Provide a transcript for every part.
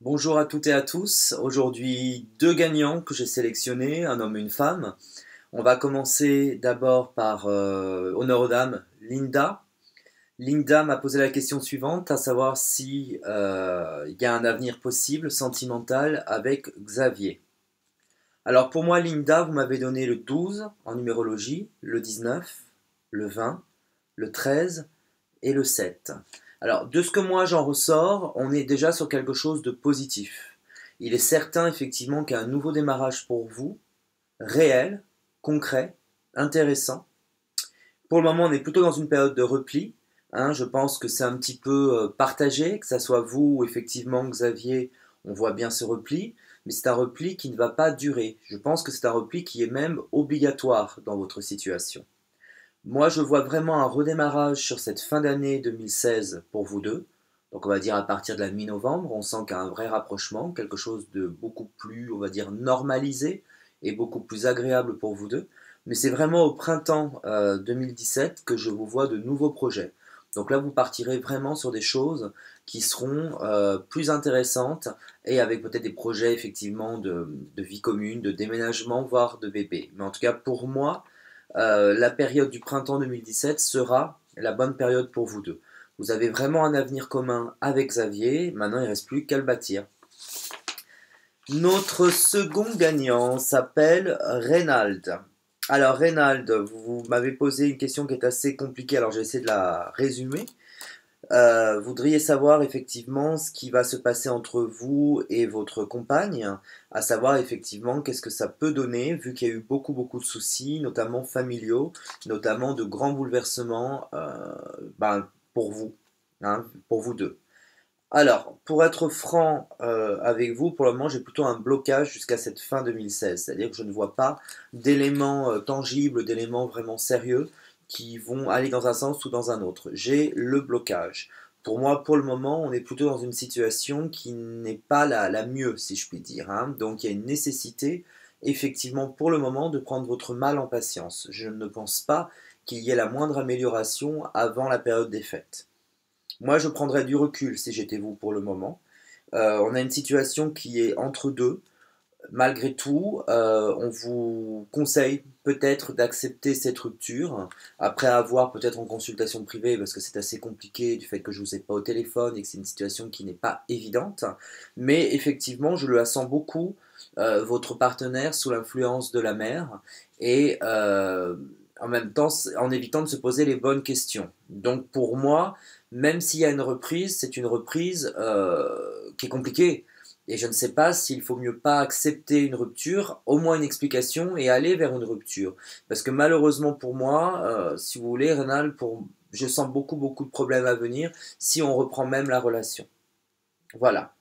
Bonjour à toutes et à tous. Aujourd'hui, deux gagnants que j'ai sélectionnés, un homme et une femme. On va commencer d'abord par honneur aux dames, Linda. Linda m'a posé la question suivante, à savoir si il y a un avenir possible sentimental avec Xavier. Alors pour moi, Linda, vous m'avez donné le 12 en numérologie, le 19, le 20, le 13 et le 7. Alors, de ce que moi j'en ressors, on est déjà sur quelque chose de positif. Il est certain effectivement qu'il y a un nouveau démarrage pour vous, réel, concret, intéressant. Pour le moment, on est plutôt dans une période de repli. Je pense que c'est un petit peu partagé, que ça soit vous ou effectivement Xavier, on voit bien ce repli, mais c'est un repli qui ne va pas durer. Je pense que c'est un repli qui est même obligatoire dans votre situation. Moi, je vois vraiment un redémarrage sur cette fin d'année 2016 pour vous deux. Donc, on va dire à partir de la mi-novembre, on sent qu'il y a un vrai rapprochement, quelque chose de beaucoup plus, on va dire, normalisé et beaucoup plus agréable pour vous deux. Mais c'est vraiment au printemps 2017 que je vous vois de nouveaux projets. Donc là, vous partirez vraiment sur des choses qui seront plus intéressantes et avec peut-être des projets effectivement de vie commune, de déménagement, voire de bébé. Mais en tout cas, pour moi, la période du printemps 2017 sera la bonne période pour vous deux. Vous avez vraiment un avenir commun avec Xavier, maintenant il ne reste plus qu'à le bâtir. Notre second gagnant s'appelle Reynald. Alors Reynald, vous m'avez posé une question qui est assez compliquée, alors j'ai essayé de la résumer. Voudriez savoir effectivement ce qui va se passer entre vous et votre compagne, à savoir effectivement qu'est-ce que ça peut donner, vu qu'il y a eu beaucoup de soucis, notamment familiaux, notamment de grands bouleversements pour vous, pour vous deux. Alors, pour être franc avec vous, pour le moment, j'ai plutôt un blocage jusqu'à cette fin 2016. C'est-à-dire que je ne vois pas d'éléments tangibles, d'éléments vraiment sérieux qui vont aller dans un sens ou dans un autre. J'ai le blocage. Pour moi, pour le moment, on est plutôt dans une situation qui n'est pas la mieux, si je puis dire. Donc, il y a une nécessité, effectivement, pour le moment, de prendre votre mal en patience. Je ne pense pas qu'il y ait la moindre amélioration avant la période des fêtes. Moi, je prendrais du recul si j'étais vous pour le moment. On a une situation qui est entre deux. Malgré tout, on vous conseille peut-être d'accepter cette rupture, après avoir peut-être en consultation privée, parce que c'est assez compliqué du fait que je ne vous ai pas au téléphone et que c'est une situation qui n'est pas évidente. Mais effectivement, je le sens beaucoup, votre partenaire sous l'influence de la mère, et en même temps, en évitant de se poser les bonnes questions. Donc pour moi, même s'il y a une reprise, c'est une reprise qui est compliquée. Et je ne sais pas s'il faut mieux pas accepter une rupture, au moins une explication et aller vers une rupture. Parce que malheureusement pour moi, si vous voulez, Rénal, je sens beaucoup de problèmes à venir si on reprend même la relation. Voilà.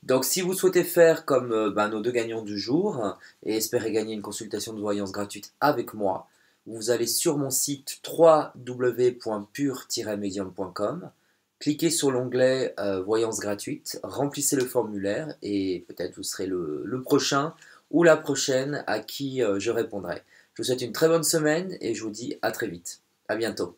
Donc si vous souhaitez faire comme nos deux gagnants du jour et espérer gagner une consultation de voyance gratuite avec moi, vous allez sur mon site www.pure-medium.com, cliquez sur l'onglet voyance gratuite, remplissez le formulaire et peut-être vous serez le prochain ou la prochaine à qui je répondrai. Je vous souhaite une très bonne semaine et je vous dis à très vite. À bientôt.